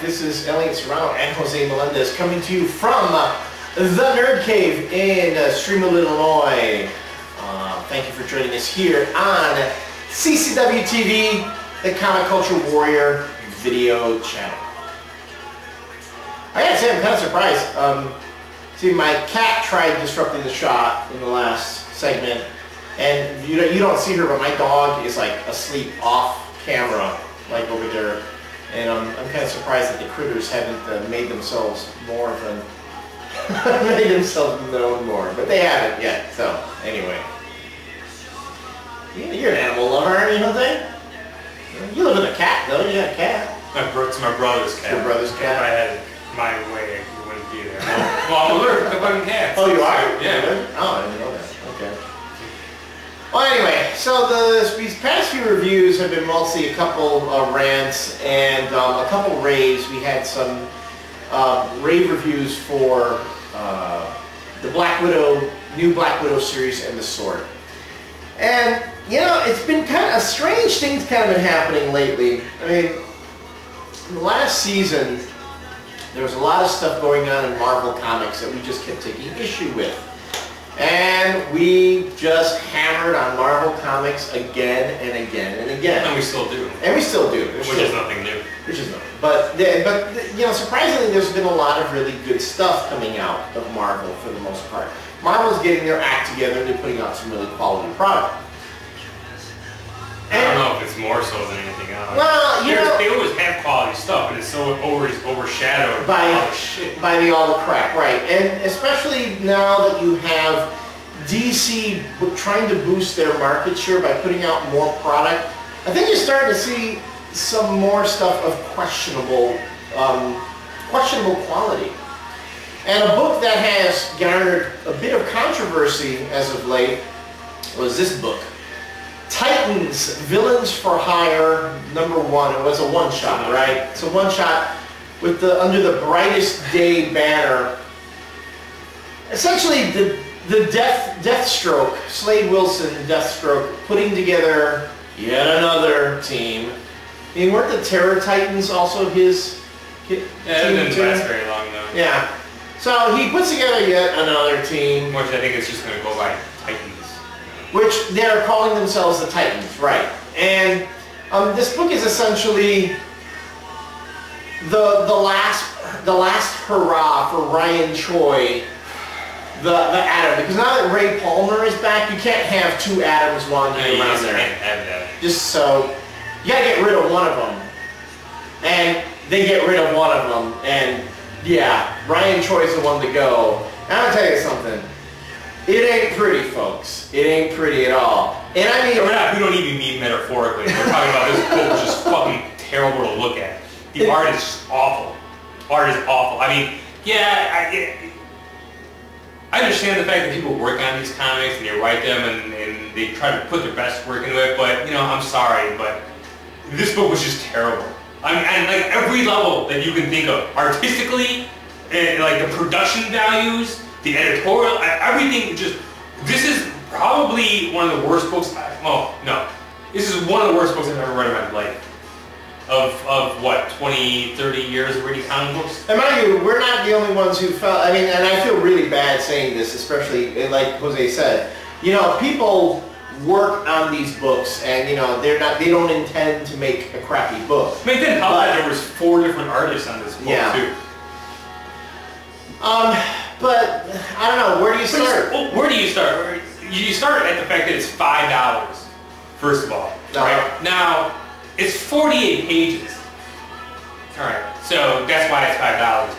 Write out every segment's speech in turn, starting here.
This is Elliot Serrano and Jose Melendez coming to you from the Nerd Cave in Streamville, Illinois. Thank you for joining us here on CCW TV, the Comic Culture Warrior video channel. I gotta say, I'm kind of surprised. See, my cat tried disrupting the shot in the last segment, and you don't see her, but my dog is like asleep off camera, like over there. And I'm kind of surprised that the critters haven't made themselves more than made themselves known more, but they haven't yet. So anyway, you're an animal lover, aren't you, Jose? You live with a cat, though. You got a cat. It's my brother's cat. Your brother's cat. If I had my way, you wouldn't be there. Well, I'm allergic to fucking cats. Oh, you are? Yeah. Oh, I didn't know that. Okay. Well, anyway, so these past few reviews have been mostly a couple rants and a couple raves. We had some rave reviews for the new Black Widow series and The Sword. And, you know, it's been kind of strange things kind of been happening lately. I mean, in the last season, there was a lot of stuff going on in Marvel Comics that we just kept taking issue with. And we just hammered on Marvel Comics again and again and again. And we still do. And we still do. Which is nothing new. Which is nothing. But you know, surprisingly, there's been a lot of really good stuff coming out of Marvel for the most part. Marvel's getting their act together and they're putting out some really quality product. I don't know if it's more so than anything else. Well, you know, they always have quality stuff, and it's so overshadowed by all the shit. By all the crap, right? And especially now that you have DC trying to boost their market share by putting out more product, I think you're starting to see some more stuff of questionable quality. And a book that has garnered a bit of controversy as of late was this book. Titans, Villains for Hire, #1. It was a one-shot, right? It's a one-shot with under the Brightest Day banner. Essentially, the Deathstroke, Slade Wilson, Deathstroke, putting together yet another team. I mean, weren't the Terror Titans also his team? Yeah, it didn't last very long, though. Yeah. So he puts together yet another team. Which I think is just going to go by Titans. Which they're calling themselves the Titans, right? And this book is essentially the last hurrah for Ryan Choi, the Atom. Because now that Ray Palmer is back, you can't have two Atoms wandering around there. Can't have that. Just so you gotta get rid of one of them, and they get rid of one of them, and yeah, Ryan Choi's the one to go. And I'll tell you something. It ain't pretty, folks. It ain't pretty at all. And I mean, we don't even mean metaphorically. We're talking about this book is just fucking terrible to look at. The art is just awful. Art is awful. I mean, yeah, I understand the fact that people work on these comics and they write them and they try to put their best work into it, but, you know, I'm sorry, but this book was just terrible. I mean, and like every level that you can think of, artistically, and like the production values, the editorial, everything just, this is probably one of the worst books, this is one of the worst books I've ever read in my life. Of what, 20, 30 years of reading comic books? And mind you, we're not the only ones who felt, I mean, and I feel really bad saying this, especially like Jose said, you know, people work on these books and, you know, they don't intend to make a crappy book. I mean, it didn't help that there was 4 different artists on this book, too. But, I don't know, where do you start? Where do you start? You start at the fact that it's $5, first of all. Right? Now, it's 48 pages. Alright, so that's why it's $5.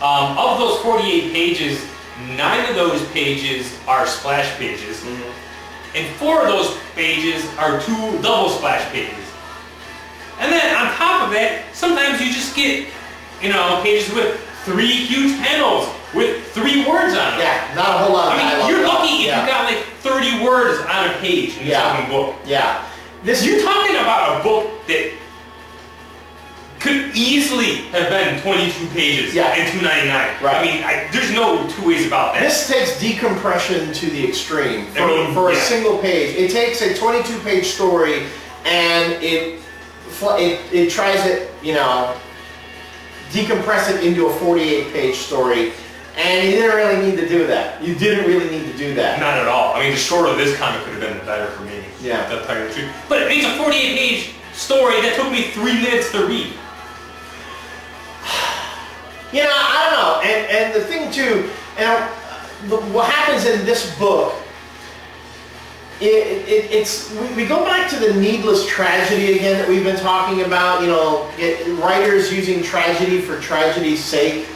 Of those 48 pages, 9 of those pages are splash pages, and 4 of those pages are 2 double splash pages. And then on top of that, sometimes you just get, you know, pages with 3 huge panels with 3 words on it. Yeah, not a whole lot of dialogue. I mean, you're lucky if you got like 30 words on a page in this fucking book. Yeah. You're talking about a book that could easily have been 22 pages and $2.99. Right. I mean, there's no two ways about that. This takes decompression to the extreme for a single page. It takes a 22-page story and it tries it, you know, decompress it into a 48-page story. And you didn't really need to do that. You didn't really need to do that. Not at all. I mean, the shorter this comic could have been better for me. Yeah. To tell you the truth. But it's a 48-page story that took me 3 minutes to read. You know, I don't know. And the thing too, what happens in this book, we go back to the needless tragedy again that we've been talking about. You know, writers using tragedy for tragedy's sake.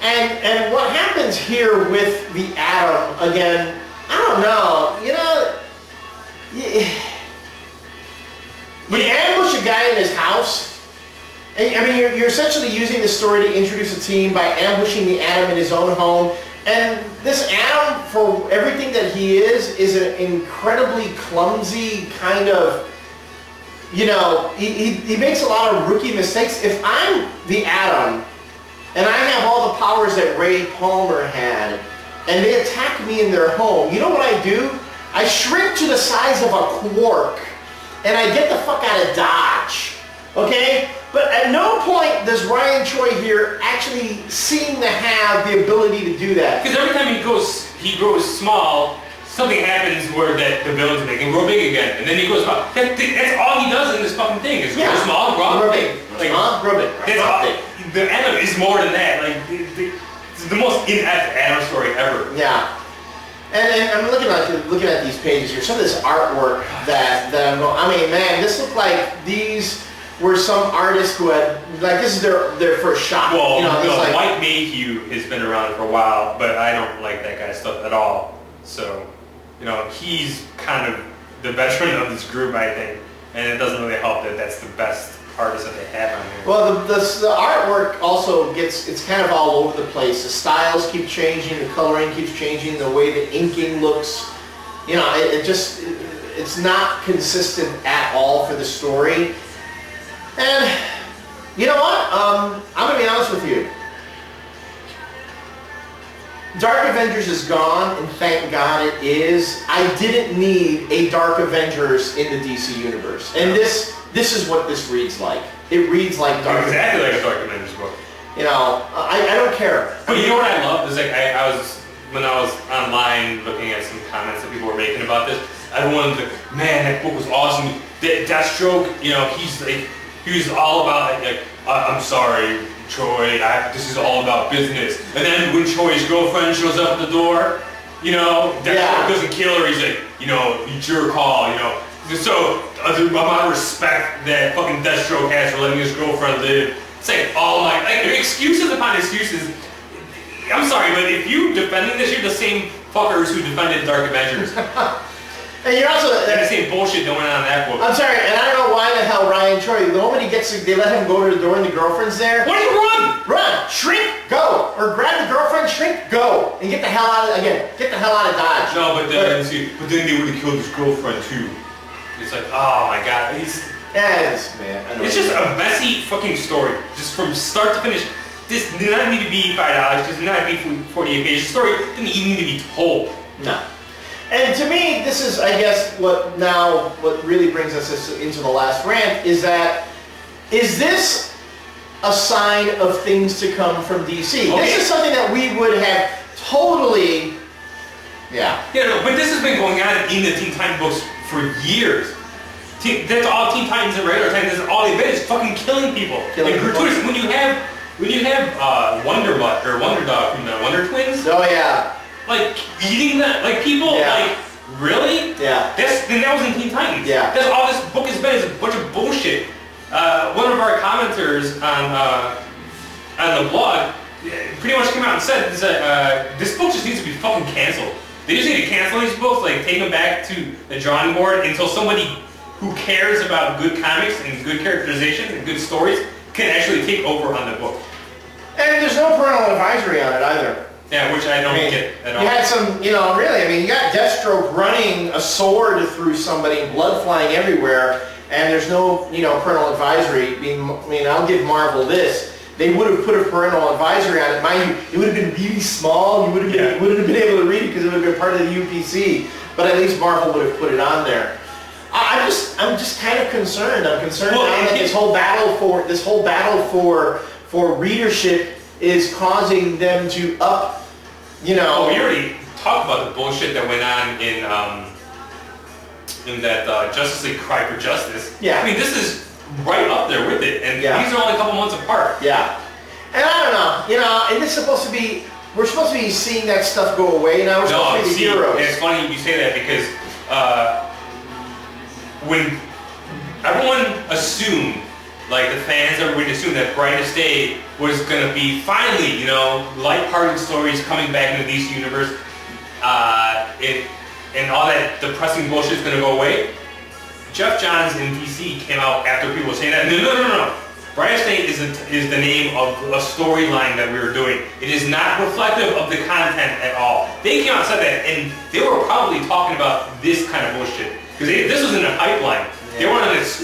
And what happens here with the Atom, again, I don't know, you know, you ambush a guy in his house, and, I mean, you're essentially using the story to introduce a team by ambushing the Atom in his own home, and this Atom, for everything that he is an incredibly clumsy kind of, you know, he makes a lot of rookie mistakes. If I'm the Atom, and I have all the powers that Ray Palmer had, and they attack me in their home, you know what I do? I shrink to the size of a quark, and I get the fuck out of Dodge, okay? But at no point does Ryan Choi here actually seem to have the ability to do that. Because every time he grows small, something happens where the villains make him grow big again, and then he goes small. That's all he does in this fucking thing, is grow small, grow big. Like, grow big. That's all. The Atom is more than that. Like, it's the most in-depth Atom story ever. Yeah. And I'm looking at these pages here. Some of this artwork that I'm going, I mean, man, this looked like these were some artists who had, like, this is their first shot. Well, you know, like, Mike Mayhew has been around for a while, but I don't like that guy's stuff at all. So, you know, he's kind of the veteran of this group, I think, and it doesn't really help that that's the best artist that they have on here. Well, the artwork also it's kind of all over the place. The styles keep changing, the coloring keeps changing, the way the inking looks. You know, it's not consistent at all for the story. And you know what? I'm going to be honest with you. Dark Avengers is gone, and thank God it is. I didn't need a Dark Avengers in the DC universe. And this is what this reads like. It reads like Dark Avengers. Exactly like a Dark Avengers book. You know, I don't care. But you know what I love is, like, when I was online looking at some comments that people were making about this, everyone's like, man, that book was awesome. Deathstroke, you know, he was all about, like, I'm sorry, Troy, this is all about business. And then when Troy's girlfriend shows up at the door, you know, Deathstroke doesn't kill her, he's like, you know, it's your call, you know. So, the amount of respect that fucking Deathstroke has for letting his girlfriend live, it's like all like excuses upon excuses. I'm sorry, but if you defending this, you're the same fuckers who defended Dark Avengers. And you're also the same bullshit that went on in that book. I'm sorry, and I don't know why the hell Ryan Choi, the moment he gets, they let him go to the door and the girlfriend's there. Why do you run? Run, shrink, go, or grab the girlfriend, shrink, go, and get the hell out of Dodge. No, but then they would have killed his girlfriend too. It's like, oh my god, Yes, man. It's just a messy fucking story, just from start to finish. This did not need to be $5. This did not need 48 pages. The story didn't even need to be told. No. And to me, this is, I guess, what really brings us into the last rant is this a sign of things to come from DC? Okay. This is something that we would have totally, Yeah, no, but this has been going on in the Teen Titans books for years. That's all Teen Titans and regular Titans, that's all they've been, is fucking killing people. Gratuitous. When you have Wonder Dog from the Wonder Twins. Oh yeah. Like, eating that, like, people, like, really? Yeah. Then that was in Teen Titans. Yeah. That's all this book has been, is a bunch of bullshit. One of our commenters on the blog pretty much came out and said, this book just needs to be fucking canceled. They just need to cancel these books, like, take them back to the drawing board until somebody who cares about good comics and good characterization and good stories can actually take over on the book. And there's no parental advisory on it either. Yeah, which I don't get at all. You had some, you know, really, I mean, you got Deathstroke running a sword through somebody, blood flying everywhere, and there's no, you know, parental advisory. I mean, I'll give Marvel this. They would have put a parental advisory on it. Mind you, it would have been really small. You wouldn't have been able to read it because it would have been part of the UPC. But at least Marvel would have put it on there. I'm just kind of concerned. I'm concerned now that this whole battle for readership is causing them to up, you know. Oh, we already talked about the bullshit that went on in that Justice League Cry for Justice. Yeah. I mean, this is right up there with it, and these are only a couple months apart. Yeah. And I don't know, you know, and this is supposed to be, we're supposed to be seeing that stuff go away, now we're supposed to be the heroes. And it's funny you say that because when everyone assumed, like the fans, everybody assumed that Brightest Day was going to be finally, you know, light-hearted stories coming back into DC Universe, and all that depressing bullshit is going to go away. Jeff Johns in DC came out after people were saying that, no. Brightest Day is the name of a storyline that we were doing. It is not reflective of the content at all. They came out and said that, and they were probably talking about this kind of bullshit. Because this was in a pipeline. Yeah.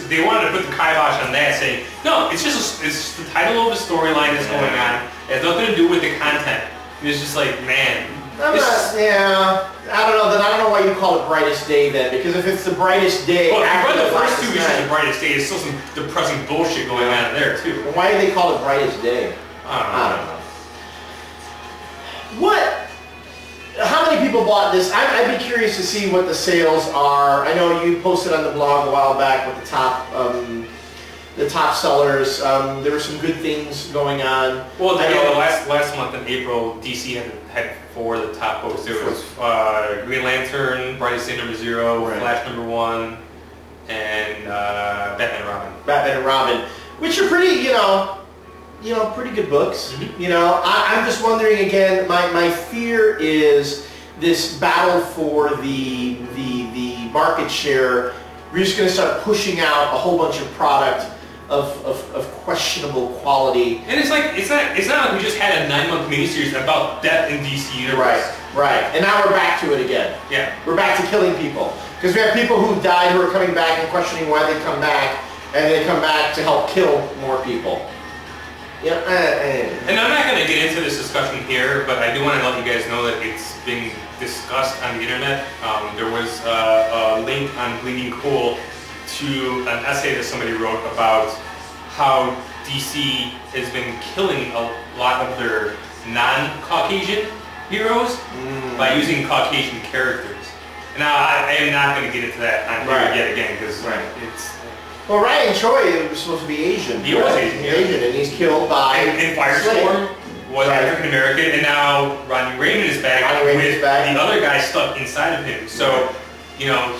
They wanted to put the kibosh on that, saying, no, it's just it's the title of a storyline that's going on. It has nothing to do with the content. And it's just like, man. I don't know. Then I don't know why you call it Brightest Day then, because if it's the brightest day, well, if you read the first 2 issues night, of Brightest Day, there's still some depressing bullshit going on there too. Well, why do they call it Brightest Day? I don't know. What? How many people bought this? I'd be curious to see what the sales are. I know you posted on the blog a while back with the top sellers. There were some good things going on. Well, I know last month in April, DC had 4 of the top books. There was Green Lantern, Brightest Day #0, Flash #1, and Batman and Robin. Batman and Robin, which are pretty, you know, pretty good books. Mm-hmm. You know, I'm just wondering again. My fear is this battle for the market share. We're just going to start pushing out a whole bunch of product of questionable quality. And it's like it's not like we just had a 9-month miniseries about death in DC Universe. Right. And now we're back to it again. Yeah. We're back to killing people because we have people who died who are coming back and questioning why they come back, and they come back to help kill more people. Yeah. And I'm not going to get into this discussion here, but I do want to let you guys know that it's being discussed on the internet. There was a link on Bleeding Cool to an essay that somebody wrote about how DC has been killing a lot of their non-Caucasian heroes by using Caucasian characters. Now, I am not going to get into that on here yet again because it's... Well, Ryan Choi was supposed to be Asian. He was Asian, and he's killed by... And Firestorm was African American, and now Ronnie Raymond is back with the other guy stuck inside of him. So, you know,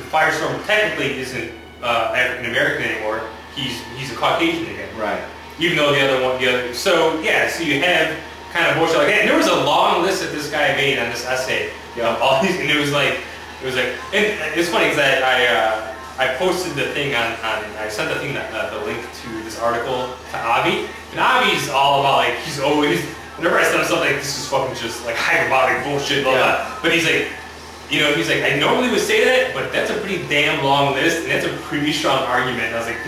Firestorm technically isn't African American anymore. He's a Caucasian again. Right. Even though the other one, so yeah, so you have kind of bullshit like that. And there was a long list that this guy made on this essay of all these, and it was like, and it's funny because I posted the thing I sent the link to this article to Avi, and Avi's all about like, he's always, whenever I send him something, like, this is fucking just like hyperbolic bullshit, blah, blah. But he's like, you know, he's like, I normally would say that, but that's a pretty damn long list, and that's a pretty strong argument. And I was like,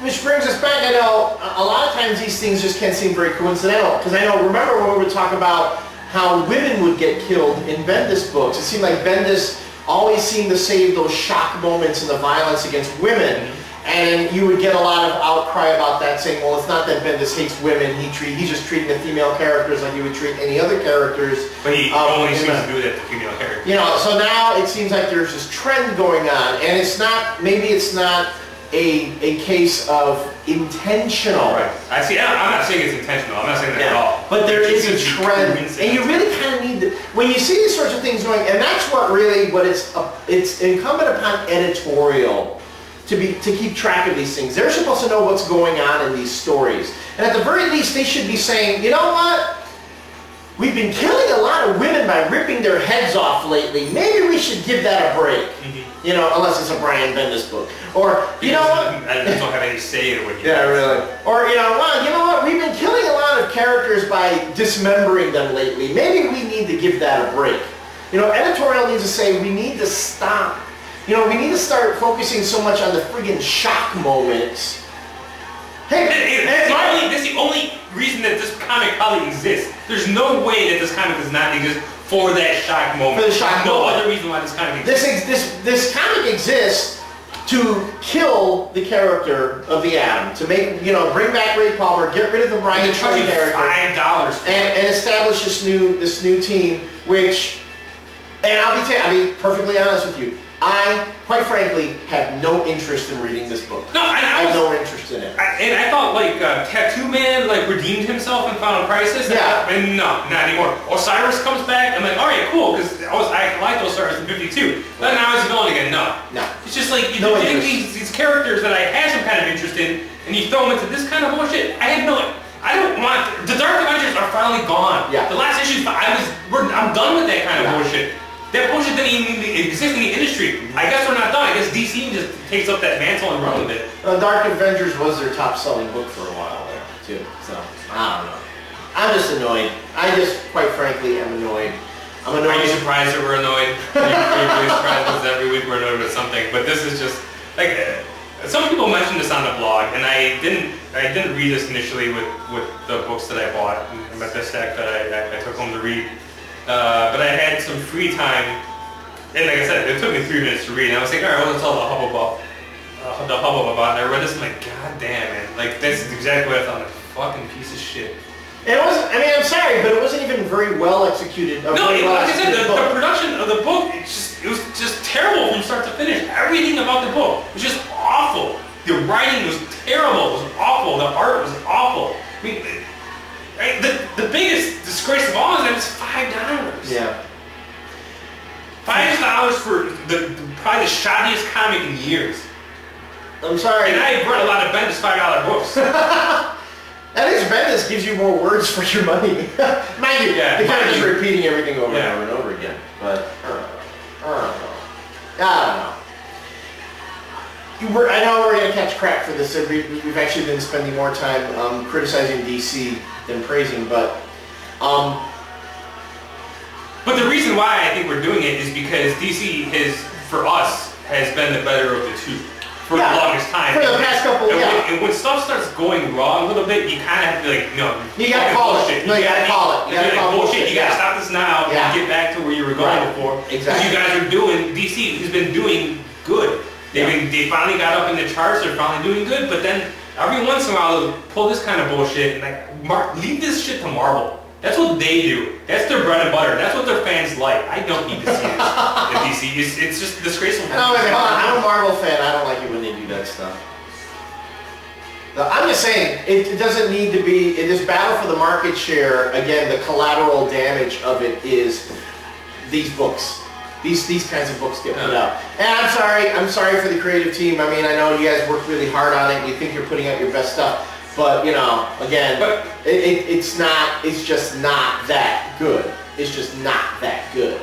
which brings us back, I know, a lot of times these things just can't seem very coincidental, because I know, remember when we would talk about how women would get killed in Bendis books, it seemed like Bendis always seemed to save those shock moments and the violence against women, and you would get a lot of outcry about that, saying, well, it's not that Bendis hates women, he's just treating the female characters like you would treat any other characters. But he only seems to do that to female characters. You know, so now it seems like there's this trend going on, and it's not, maybe it's not a case of intentional. Right. I see. I'm not saying it's intentional. I'm not saying that at all. But there is a trend, and you really kind of need to, when you see these sorts of things going, and that's what really, it's incumbent upon editorial to keep track of these things. They're supposed to know what's going on in these stories, and at the very least, they should be saying, you know what? We've been killing a lot of women by ripping their heads off lately. Maybe we should give that a break. You know, unless it's a Brian Bendis book. Or, you know what? I just don't have any say in what you really. Or, you know, well, you know what? We've been killing a lot of characters by dismembering them lately. Maybe we need to give that a break. You know, editorial needs to say, we need to stop. You know, we need to start focusing so much on the friggin' shock moments. Hey, that's the only reason that this comic probably exists. There's no way that this comic does not exist for that shock moment. For the shock moment. No other reason why this comic exists. This comic exists to kill the character of the Atom, to make, you know, bring back Ray Palmer, get rid of the Ryan Choi character, $5 and establish this new team, which, and I'll be perfectly honest with you, I, quite frankly, have no interest in reading this book. No, I have no interest in it. And I thought, like, Tattoo Man, like, redeemed himself in Final Crisis. Yeah. And no, not anymore. Osiris comes back. I'm like, all right, cool, because I liked Osiris in 52. But now he's a villain again. No. It's just like, you're getting these characters that I had some kind of interest in, and you throw them into this kind of bullshit. I don't want... The Dark Avengers are finally gone. Yeah. The last issue, I'm done with that kind of bullshit. That bullshit didn't even exist in the industry. I guess we're not done. I guess DC just takes up that mantle and runs with it. Dark Avengers was their top-selling book for a while there, too. So, I don't know. I'm just annoyed. I just, quite frankly, am annoyed. I'm annoyed. Are you surprised that we're annoyed? You're really surprised because every week we're annoyed with something. But this is just, like, some people mentioned this on the blog, and I didn't read this initially with the books that I bought, and the stack that I took home to read. But I had some free time, and like I said, it took me 3 minutes to read, and I was like, alright, what's all the hubbub about? And I read this, and I'm like, god damn, man. Like, that's exactly what I thought. Like, fucking piece of shit. It wasn't, I mean, I'm sorry, but it wasn't even very well executed. No, like I said, the production of the book, it was just terrible from start to finish. Everything about the book was just awful. The writing was terrible, it was awful, the art was awful. I mean, the biggest disgrace of all is that it's $5. Yeah. $5 for probably the shoddiest comic in years. I'm sorry. And I've read a lot of Bendis $5 books. At least Bendis gives you more words for your money. Mind you, they're kind of just repeating everything over and over and over again. But, I don't know. I know we're going to catch crap for this. We've actually been spending more time criticizing DC than praising, but the reason why I think we're doing it is because DC has been the better of the two for the longest time. For the past couple, and when stuff starts going wrong a little bit, you kind of have to be like, no, you gotta call it. No, you gotta call it. You gotta call bullshit. You gotta stop this now and get back to where you were going before. Exactly. Because you guys are doing, DC has been doing good. They finally got up in the charts. They're finally doing good. But then every once in a while, they'll pull this kind of bullshit and like, leave this shit to Marvel. That's what they do. That's their bread and butter. That's what their fans like. I don't need to see it at DC. It's just disgraceful. No, wait, hold on. I'm a Marvel fan. I don't like it when they do that stuff. I'm just saying, it doesn't need to be, in this battle for the market share, again, the collateral damage of it is these books. These kinds of books get put out. And I'm sorry for the creative team. I mean, I know you guys worked really hard on it. You think you're putting out your best stuff. But, you know, again, it's just not that good. It's just not that good.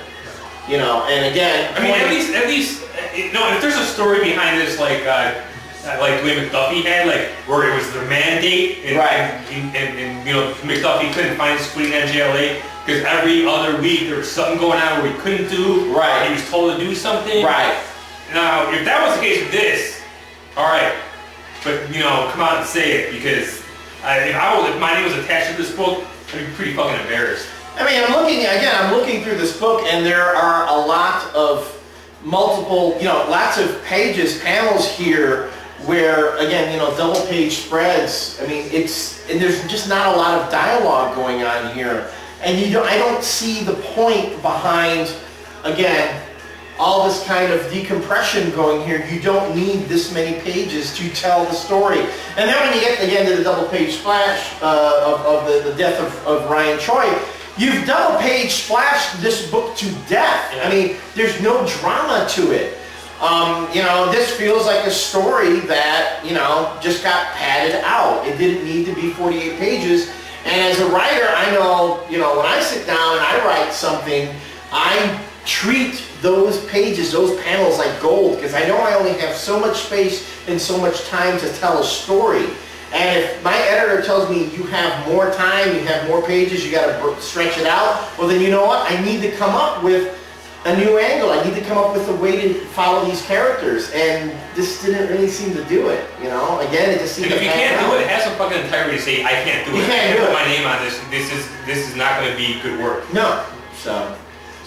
You know, and again... I mean, at least, you know, if there's a story behind this, like Dwayne McDuffie had, like, where it was the mandate, and you know, McDuffie couldn't find Squid and JLA, because every other week there was something going on where he couldn't do, he was told to do something. Now, if that was the case with this, alright, but, you know, come out and say it, because if my name was attached to this book, I'd be pretty fucking embarrassed. I mean, I'm looking through this book, and there are a lot of multiple, you know, lots of pages, panels here, where, again, you know, double page spreads. I mean, and there's just not a lot of dialogue going on here. And I don't see the point behind, again, all this kind of decompression going here. You don't need this many pages to tell the story. And then when you get again to the double page splash of the death of Ryan Choi, you've double page splashed this book to death. I mean, there's no drama to it. You know, this feels like a story that, you know, just got padded out. It didn't need to be 48 pages. And as a writer, I know, you know, when I sit down and I write something, I treat those pages, those panels like gold, because I know I only have so much space and so much time to tell a story. And if my editor tells me you have more time, you have more pages, you got to stretch it out, well then you know what? I need to come up with a new angle. I need to come up with a way to follow these characters, and this didn't really seem to do it. You know, again, it just seemed. And if you can't do it, have some fucking integrity to say I can't do it. I can't put my name on this. This is not going to be good work. No. So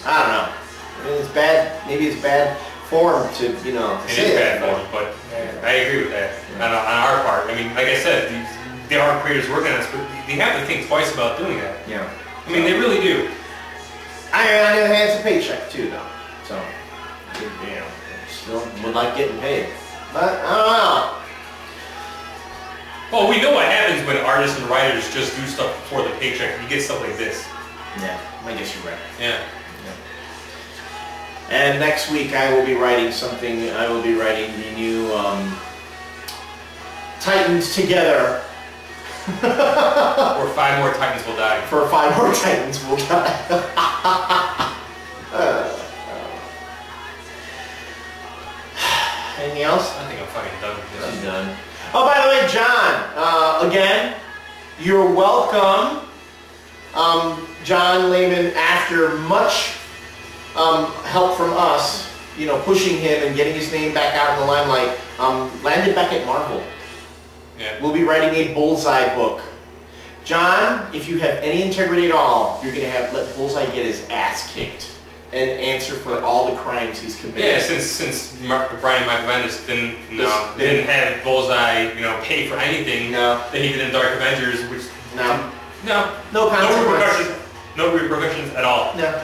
I don't know. I mean, it's bad. Maybe it's bad form to, you know, It is bad form, but I agree with that on our part. I mean, like I said, there are creators working on this, but they have to think twice about doing that. Yeah. I mean, they really do. On the other hand, it's a paycheck too, though. So, you know, still would like getting paid. But, I don't know. Well, we know what happens when artists and writers just do stuff for the paycheck. You get stuff like this. Yeah, I guess you're right. Yeah. And next week I will be writing something. I will be writing the new Titans Together. Or 5 more Titans will die. For 5 more Titans will die. Anything else? I think I'm fucking done with this. I'm done. Oh, by the way, John, again, you're welcome. John Lehman, after much help from us, you know, pushing him and getting his name back out in the limelight, landed back at Marvel. Yeah. We'll be writing a Bullseye book. John, if you have any integrity at all, you're going to let Bullseye get his ass kicked and answer for all the crimes he's committed. Yeah, since Brian Michael Bendis didn't have Bullseye, you know, pay for anything that he did in Dark Avengers, which no repercussions, no repercussions at all. No,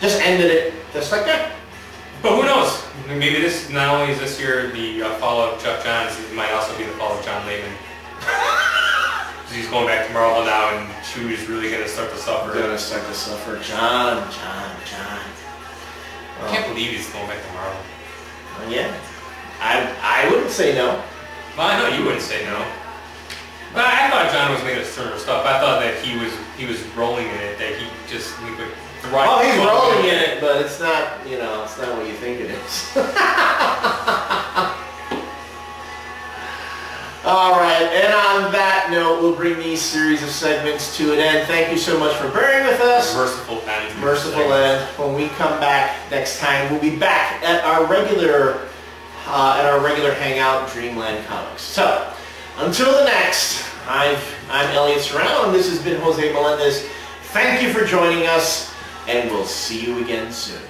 just ended it, just like that. But who knows? Maybe this not only is this year the fall of Chuck Johns, it might also be the fall of John Layman. He's going back to Marvel now, and Chew's really going to start to suffer. John. I can't believe he's going back to Marvel. Yeah, I wouldn't say no. Well, I know you wouldn't say no. But I thought John was made of sort stuff. I thought that he was rolling in it. That he would thrive. Oh, he's rolling in it, but it's not. You know, it's not what you think it is. All right, and on that note, we'll bring these series of segments to an end. Thank you so much for bearing with us. Merciful end. Merciful end. When we come back next time, we'll be back at our regular hangout, Dreamland Comics. So, until the next, I'm Elliot Serrano, and this has been Jose Melendez. Thank you for joining us, and we'll see you again soon.